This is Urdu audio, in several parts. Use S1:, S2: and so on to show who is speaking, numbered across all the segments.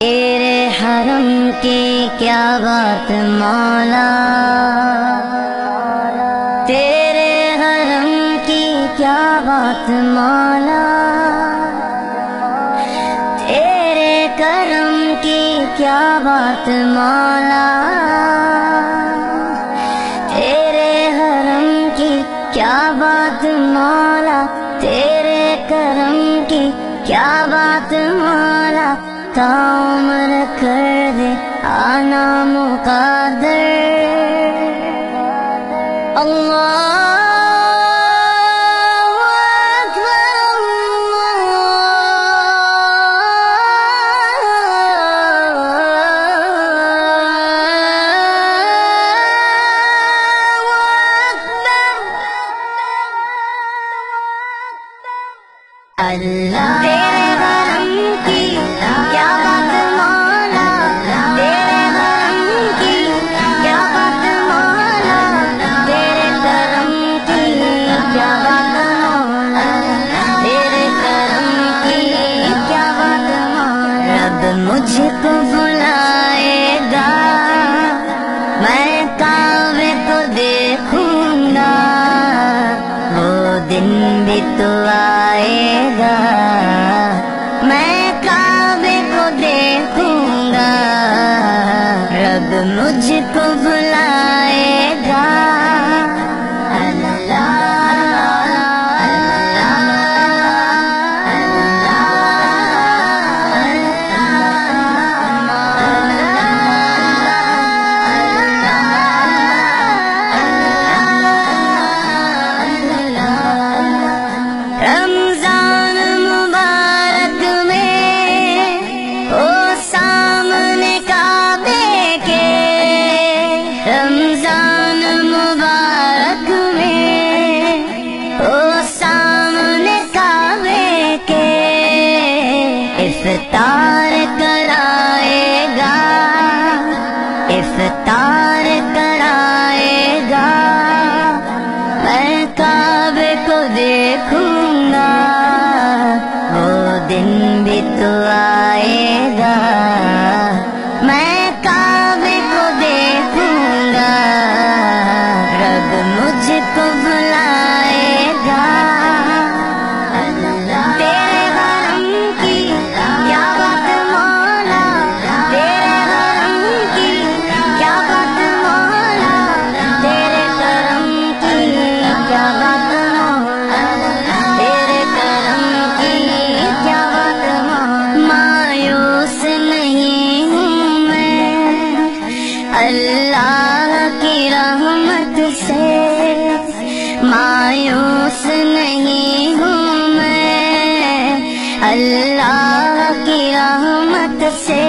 S1: تیرے حرم کی کیا بات مولا، تیرے حرم کی کیا بات مولا، تیرے کرم کی کیا بات مولا، تیرے حرم کی کیا بات مولا، تیرے کرم کی کیا بات مولا، تا عمر کر دے آنا مقادر۔ اللہ اللہ تیرے حرم کی کیا بات مولا، تیرے حرم کی کیا بات مولا، تیرے کرم کی کیا بات مولا، تیرے کرم کی کیا بات مولا۔ رب مجھ کو بلائے گا، میں کعبے کو دیکھوں گا، وہ دن بھی تو آئے گا، میں کعبے کو دیکھوں گا، رب مجھ کو بلائے گا۔ رمضان مبارک میں او سامنے کعبے کے، رمضان مبارک میں او سامنے کعبے کے، افطار کرائے گا، افطار کرائے گا، میں کعبے کو دیکھوں گا، وہ دن بھی تو آئے گا، میں کعبے کو دیکھوں گا، رب مجھ کو بلائے گا۔ تیرے حرم کی کیا بات مولا، تیرے حرم کی کیا بات مولا، تیرے کرم کی کیا بات مولا، تیرے کرم کی کیا بات مولا۔ مایوس نہیں ہوں میں اللہ کی رحمت سے، مایوس نہیں ہوں میں اللہ کی رحمت سے،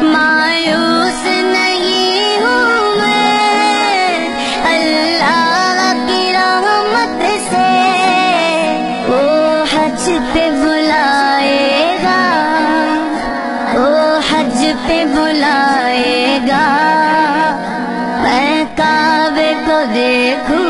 S1: مایوس نہیں ہوں میں اللہ کی رحمت سے، وہ حج پہ بلائے گا، وہ حج پہ بلائے گا، میں کعبے کو دیکھوں